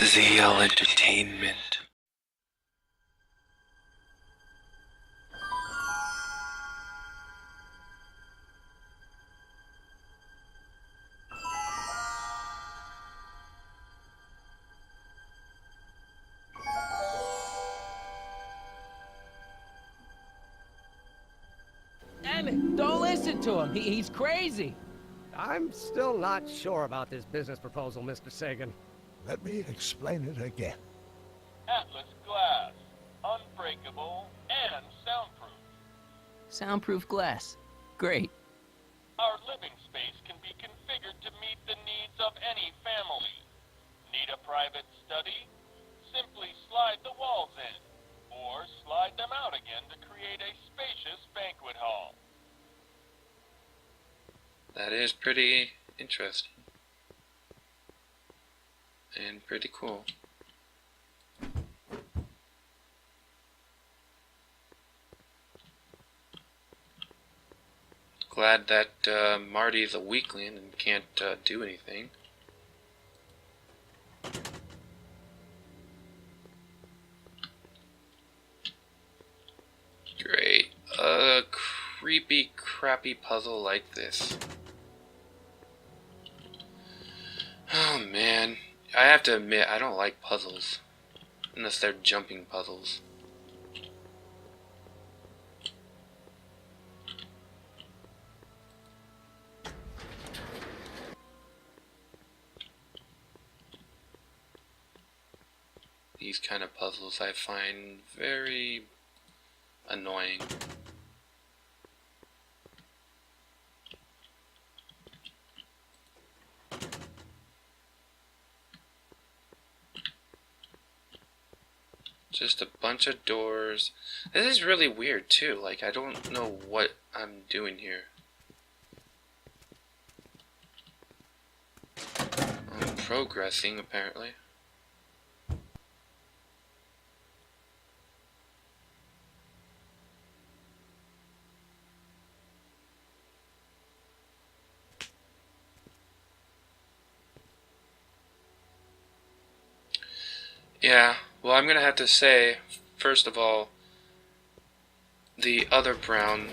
ZL Entertainment. Damn it, don't listen to him. He's crazy. I'm still not sure about this business proposal, Mr. Sagan. Let me explain it again. Atlas glass, unbreakable and soundproof. Soundproof glass. Great. Our living space can be configured to meet the needs of any family. Need a private study? Simply slide the walls in, or slide them out again to create a spacious banquet hall. That is pretty interesting. And pretty cool. Glad that Marty's a weakling and can't do anything. Great. A creepy, crappy puzzle like this. Oh man. I have to admit, I don't like puzzles. Unless they're jumping puzzles. These kind of puzzles I find very annoying. Just a bunch of doors. This is really weird too. Like, I don't know what I'm doing here. I'm progressing apparently. Yeah, well, I'm gonna have to say, first of all, the other Brown,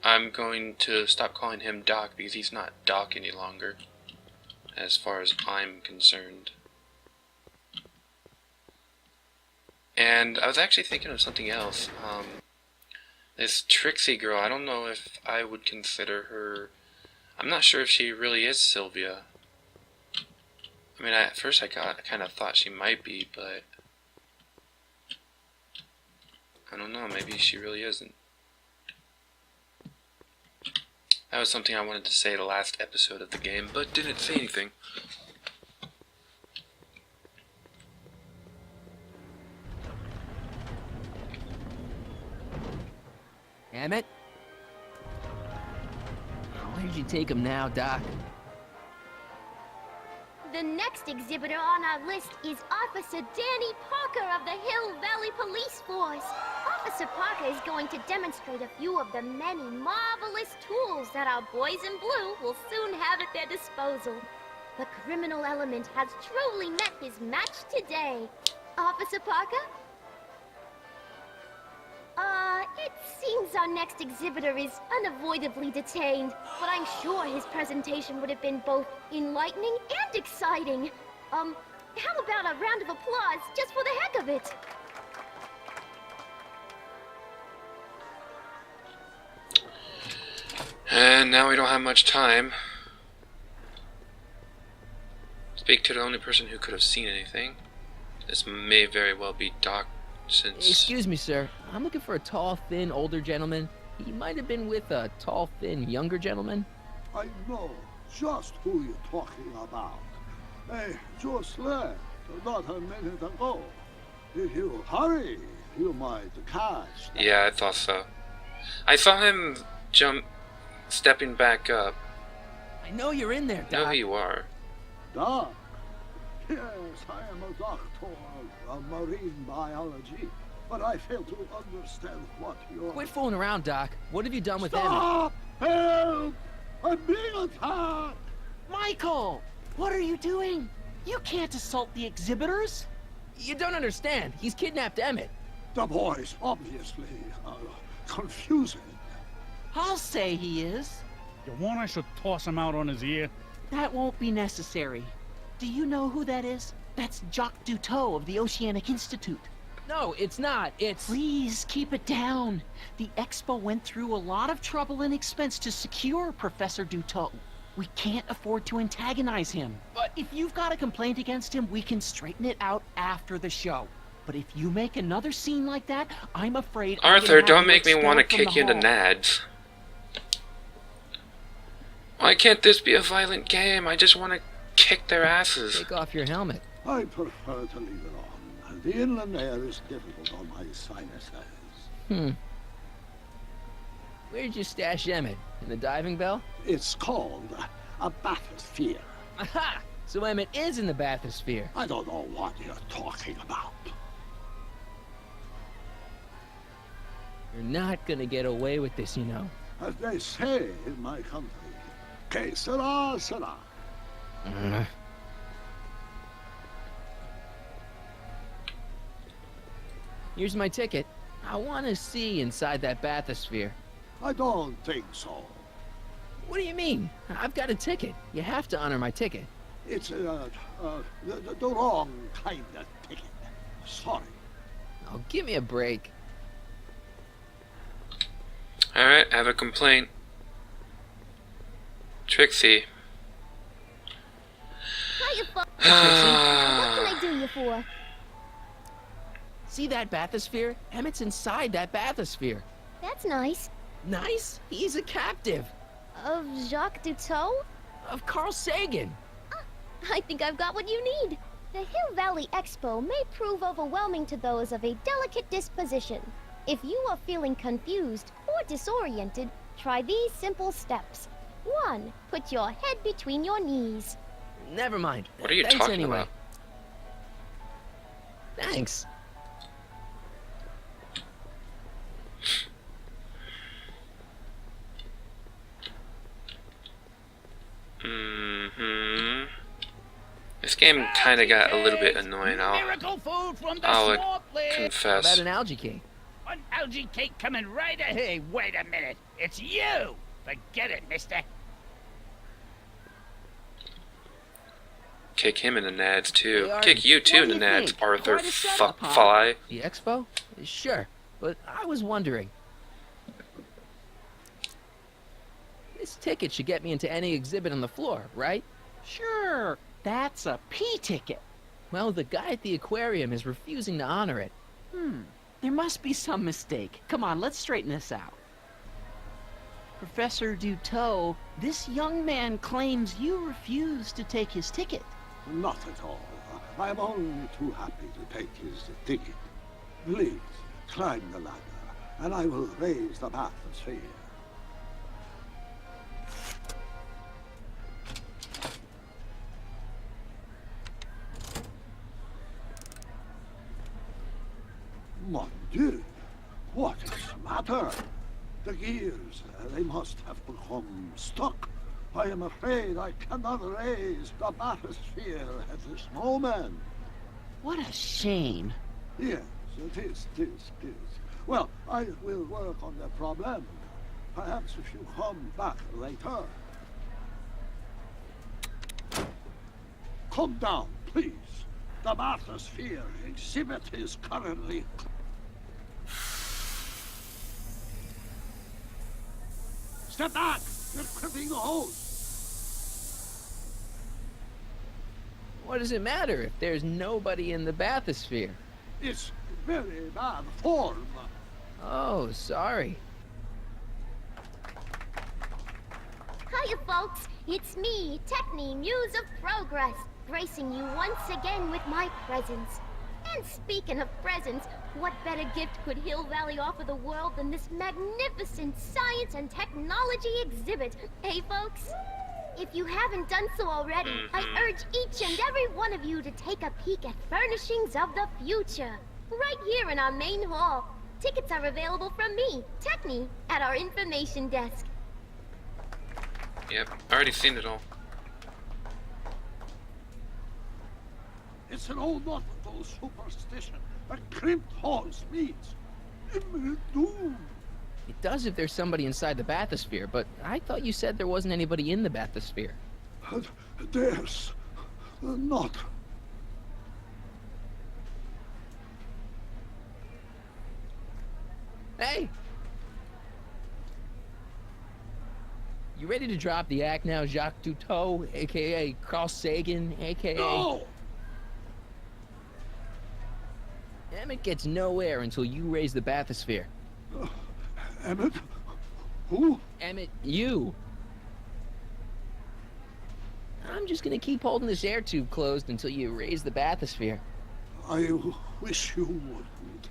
I'm going to stop calling him Doc because he's not Doc any longer, as far as I'm concerned. And I was actually thinking of something else. This Trixie girl, I don't know if I would consider her, I'm not sure if she really is Sylvia. I mean, at first I kind of thought she might be, but I don't know, maybe she really isn't. That was something I wanted to say the last episode of the game, but didn't say anything. Damn it. Where did you take him now, Doc? The next exhibitor on our list is Officer Danny Parker of the Hill Valley Police Force. Officer Parker is going to demonstrate a few of the many marvelous tools that our boys in blue will soon have at their disposal. The criminal element has truly met his match today. Officer Parker? It seems our next exhibitor is unavoidably detained, but I'm sure his presentation would have been both enlightening and exciting. How about a round of applause just for the heck of it? And now we don't have much time. Speak to the only person who could have seen anything. This may very well be Doc, since... Excuse me, sir. I'm looking for a tall, thin, older gentleman. He might have been with a tall, thin, younger gentleman. I know just who you're talking about. They just left not a minute ago. If you hurry, you might catch them. Yeah, I thought so. I saw him stepping back up. I know you're in there, I know Doc. who you are. Doc? Yes, I am a doctor of marine biology, but I fail to understand what you're... Quit fooling around, Doc. What have you done with Stop! Help! I'm being attacked! Michael! What are you doing? You can't assault the exhibitors. You don't understand. He's kidnapped Emmett. The boy's obviously confusing. I'll say he is. You want I should toss him out on his ear? That won't be necessary. Do you know who that is? That's Jacques Duteau of the Oceanic Institute. No, it's not. It's... Please, keep it down. The Expo went through a lot of trouble and expense to secure Professor Duteau. We can't afford to antagonize him. But if you've got a complaint against him, we can straighten it out after the show. But if you make another scene like that, I'm afraid Arthur, don't make me want to kick you in the nads. Why can't this be a violent game? I just want to kick their asses. Take off your helmet. I prefer to leave it on. The inland air is difficult on my sinuses. Where'd you stash Emmett? In the diving bell? It's called a bathysphere. Aha! So Emmett is in the Bathysphere. I don't know what you're talking about. You're not gonna get away with this, you know. As they say in my country, que sera, sera. Here's my ticket. I want to see inside that Bathysphere. I don't think so. What do you mean? I've got a ticket. You have to honor my ticket. It's the wrong kind of ticket. Sorry. Oh, give me a break. Alright, I have a complaint. Trixie. Hiya, folks. What can I do you for? See that Bathysphere? Emmett's inside that Bathysphere. That's nice. Nice? He's a captive. Of Jacques Duteau? Of Carl Sagan. I think I've got what you need. The Hill Valley Expo may prove overwhelming to those of a delicate disposition. If you are feeling confused or disoriented, try these simple steps. 1. Put your head between your knees. Never mind. What are you Thanks talking anyway. about? Thanks. This game kind of got a little bit annoying. Miracle food from the I'll swamp lake. How confess. about an algae cake? An algae cake coming right ahead. Hey, wait a minute. It's you. Forget it, mister. Kick him in the nads too. Hey, Artie, Kick you too what in do the you nads, think? Arthur. Quite a Fuck setup, huh? fly. The expo? Sure, but I was wondering. This ticket should get me into any exhibit on the floor, right? Sure, that's a P ticket. Well, the guy at the aquarium is refusing to honor it. There must be some mistake. Come on, let's straighten this out. Professor Duteau, this young man claims you refused to take his ticket. Not at all. I'm only too happy to take his ticket. Please, climb the ladder, and I will raise the bathysphere. Mon Dieu, what is the matter? The gears, they must have become stuck. I am afraid I cannot raise the bathysphere at this moment. What a shame. Yes, it is. Well, I will work on the problem. Perhaps if you come back later. Come down, please. The bathysphere exhibit is currently... Step back! You're clipping the hose! What does it matter if there's nobody in the Bathysphere? It's very bad form. Oh, sorry. Hiya, folks. It's me, Techni, Muse of Progress, gracing you once again with my presence. And speaking of presents, what better gift could Hill Valley offer the world than this magnificent science and technology exhibit, hey folks? If you haven't done so already, I urge each and every one of you to take a peek at Furnishings of the Future, right here in our main hall. Tickets are available from me, Techni, at our information desk. Yep, already seen it all. It's an old nautical superstition that crimped horse means imminent doom. It does if there's somebody inside the Bathysphere, but I thought you said there wasn't anybody in the Bathysphere. There's not. Hey! You ready to drop the act now, Jacques Cousteau, a.k.a. Carl Sagan, a.k.a. No! Emmett gets no air until you raise the Bathysphere. Emmett? Who? Emmett, you! I'm just gonna keep holding this air tube closed until you raise the Bathysphere. I wish you wouldn't.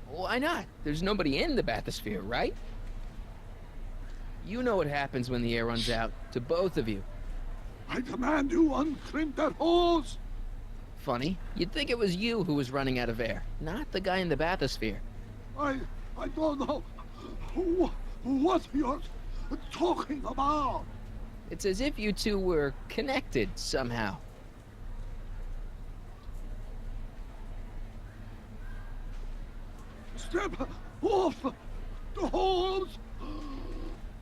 Why not? There's nobody in the Bathysphere, right? You know what happens when the air runs out, to both of you. I demand you uncrimp that hose! Funny, you'd think it was you who was running out of air, not the guy in the Bathysphere. I don't know what you're talking about. It's as if you two were connected somehow. Step off the hose!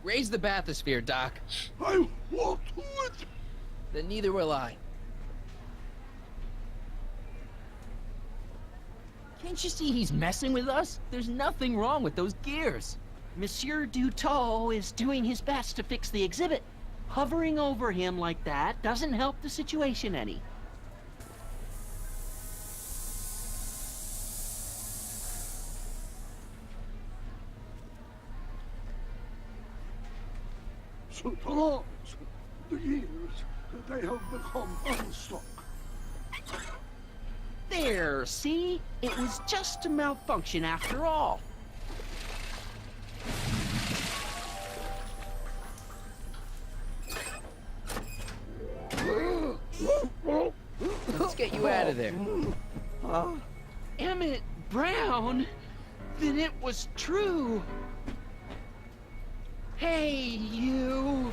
Raise the Bathysphere, Doc. I won't do it! Then neither will I. Can't you see he's messing with us? There's nothing wrong with those gears. Monsieur Dutot is doing his best to fix the exhibit. Hovering over him like that doesn't help the situation any. Sometimes the gears, they have become unstuck. There, see? It was just a malfunction after all. Let's get you out of there. Emmett Brown? Then it was true. Hey, you.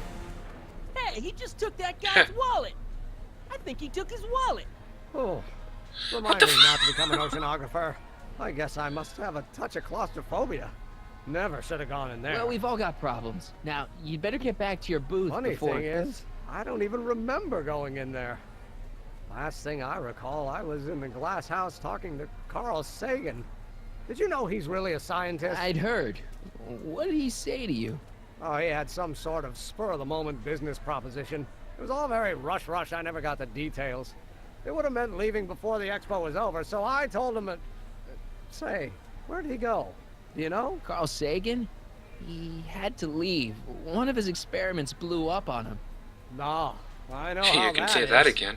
Hey, he just took that guy's wallet. I think he took his wallet. Oh, remind me not to become an oceanographer. I guess I must have a touch of claustrophobia. Never should have gone in there. Well, we've all got problems. Now, you'd better get back to your booth Funny before... thing is, I don't even remember going in there. Last thing I recall, I was in the glass house talking to Carl Sagan. Did you know he's really a scientist? I'd heard. What did he say to you? Oh, he had some sort of spur-of-the-moment business proposition. It was all very rush. I never got the details. It would have meant leaving before the expo was over, so I told him that... Say, where'd he go? Do you know? Carl Sagan? He had to leave. One of his experiments blew up on him. No, I know how You can that say is. that again.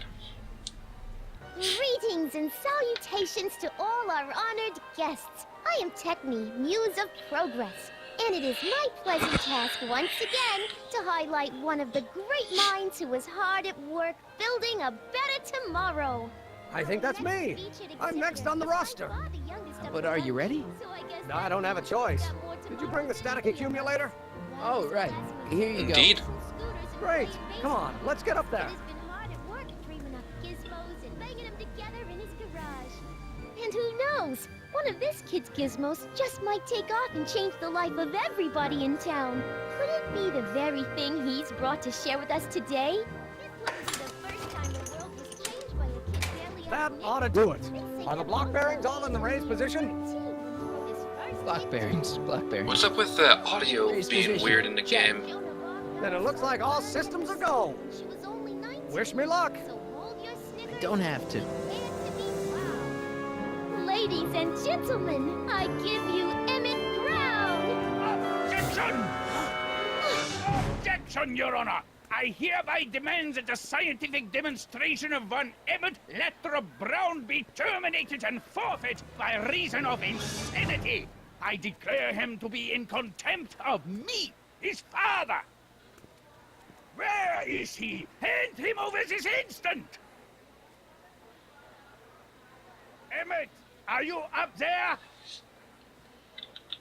Greetings and salutations to all our honored guests. I am Techne, Muse of Progress, and it is my pleasant task once again to highlight one of the great minds who was hard at work building a better tomorrow. I think that's me. I'm next on the roster. But are you ready? No, I don't have a choice. Did you bring the static accumulator? Oh, right. Here you go. Indeed. Great. Come on, let's get up there. He's been hard at work dreaming up gizmos and banging them together in his garage. And who knows? One of this kid's gizmos just might take off and change the life of everybody in town. Could it be the very thing he's brought to share with us today? This wouldn't be the first time the world was changed by a kid barely That out ought to do it. Are the block bearings all in the raised position? Block bearings. What's up with the audio Raise being position. weird in the Check. game? Then it looks like all systems are go. She was only 19, Wish me luck. so hold your snickers. Don't have to. Prepare to be proud. Ladies and gentlemen, I give you Emmett Brown. Objection! Objection, Your Honor! I hereby demand that the scientific demonstration of one Emmett Lathrop Brown be terminated and forfeit by reason of insanity. I declare him to be in contempt of me, his father. Where is he? Hand him over this instant! Emmett, are you up there?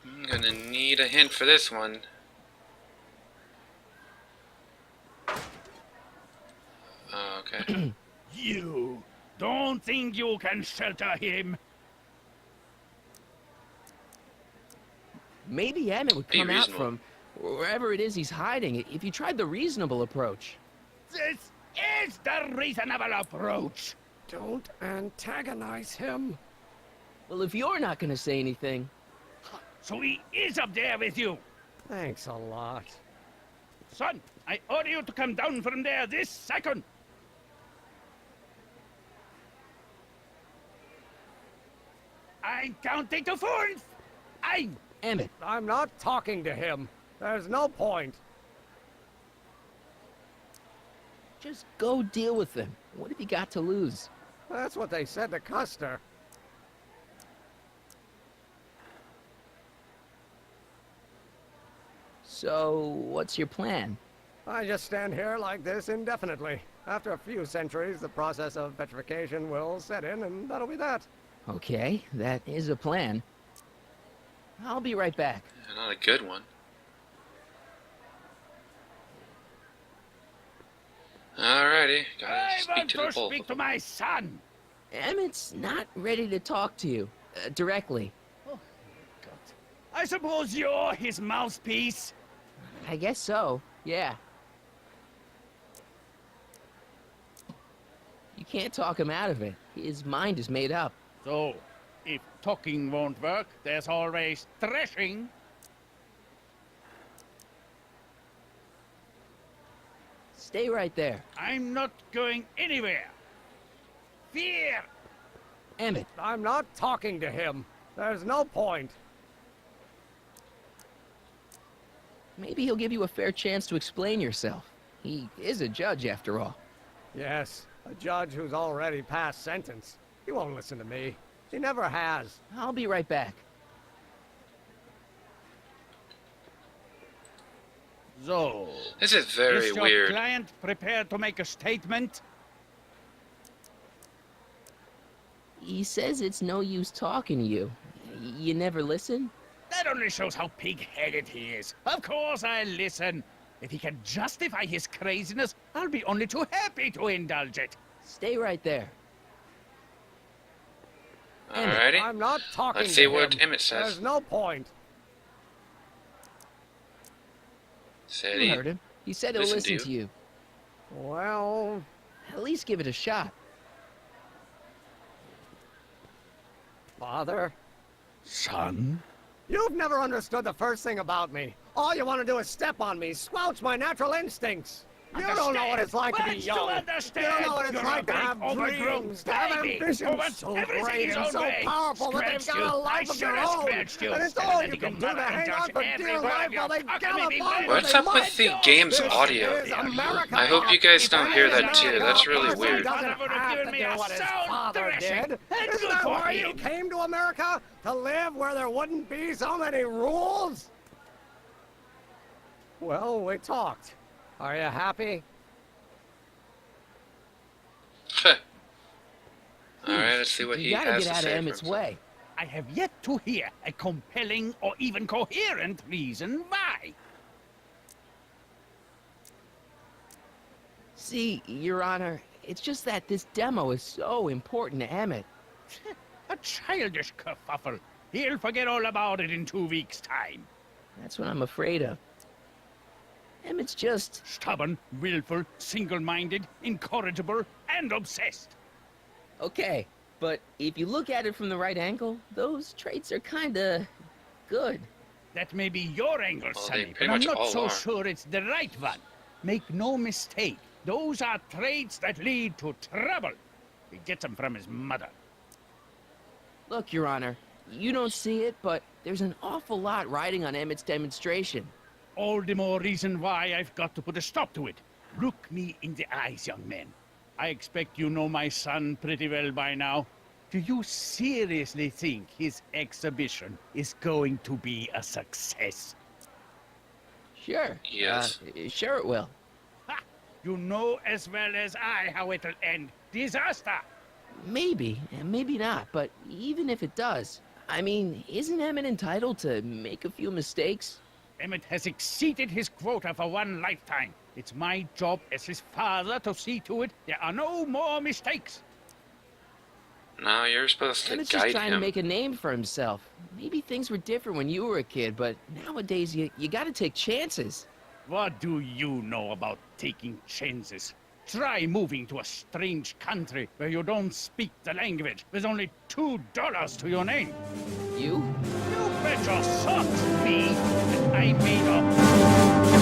I'm gonna need a hint for this one. Okay. You, Don't think you can shelter him. Maybe Emmett would Be come out reasonable. from wherever it is he's hiding if you tried the reasonable approach. This is the reasonable approach. Don't antagonize him. Well, if you're not gonna say anything... So he is up there with you. Thanks a lot. Son, I order you to come down from there this second. I'm counting to 4. Emmett, I'm not talking to him. There's no point. just go deal with them. What have you got to lose? That's what they said to Custer. So, what's your plan? I just stand here like this indefinitely. After a few centuries, the process of petrification will set in, and that'll be that. Okay, that is a plan. I'll be right back. Not a good one. Alrighty, gotta I speak want to the to both speak of to them. my son. Emmett's not ready to talk to you, directly. I suppose you're his mouthpiece. I guess so, yeah. You can't talk him out of it. His mind is made up. So, if talking won't work, there's always threshing. Stay right there. I'm not going anywhere. Fear! Emmett, I'm not talking to him. There's no point. maybe he'll give you a fair chance to explain yourself. He is a judge, after all. Yes, a judge who's already passed sentence. He won't listen to me. He never has. I'll be right back. So, This is very is your weird. client prepared to make a statement? He says it's no use talking to you. You never listen? That only shows how pig-headed he is. Of course I'll listen. If he can justify his craziness, I'll be only too happy to indulge it. Stay right there. Alrighty. I'm not talking Let's to see him. what Emmett says. There's no point. Said You he. heard him. He said he'll Listen listen to to you. Well, At least give it a shot. Father, Son? you've never understood the first thing about me. All you want to do is step on me, squelch my natural instincts. You don't know what it's like to be What's young. You understand? don't know what it's You're like a to big, have overgrown dreams, to have baby who ambitions wants so everything great his and own so way. powerful that they've Scratched got a you. life I of their should have own. scratched you. And it's Better all than you you can can do to mother and hang on touch for every dear word life of while they your cock gallop me on word. What's up with the game's This audio? is America. I hope you guys don't hear that too. That's really He weird. doesn't Father would have have given to me do a what his sound father thrashing. did. And Isn't good that for why you him. came to America? To live where there wouldn't be so many rules? Well, we talked. Are you happy? Alright, let's see what You he gotta has get to out of say. for Emmett's himself. way. I have yet to hear a compelling or even coherent reason why. See, Your Honor, it's just that this demo is so important to Emmett. A childish kerfuffle. He'll forget all about it in 2 weeks' time. That's what I'm afraid of. Emmett's just... Stubborn, willful, single-minded, incorrigible, and obsessed. Okay, but if you look at it from the right angle, those traits are kinda... good. That may be your angle, Well, they Sonny, pretty but I'm much not all so are. sure it's the right one. Make no mistake, those are traits that lead to trouble. He gets them from his mother. Look, Your Honor, you don't see it, but there's an awful lot riding on Emmett's demonstration. All the more reason why I've got to put a stop to it. Look me in the eyes, young man. I expect you know my son pretty well by now. Do you seriously think his exhibition is going to be a success? Sure. Yes. Sure it will. Ha! You know as well as I how it'll end. Disaster! Maybe, and maybe not, but even if it does, I mean, isn't Emmett entitled to make a few mistakes? Emmett has exceeded his quota for one lifetime. It's my job as his father to see to it there are no more mistakes. No, you're supposed to Emmett's just guide trying to him. make a name for himself. Maybe things were different when you were a kid, but nowadays you gotta take chances. What do you know about taking chances? Try moving to a strange country where you don't speak the language with only $2 to your name. You? You bet your socks, me, that I made up.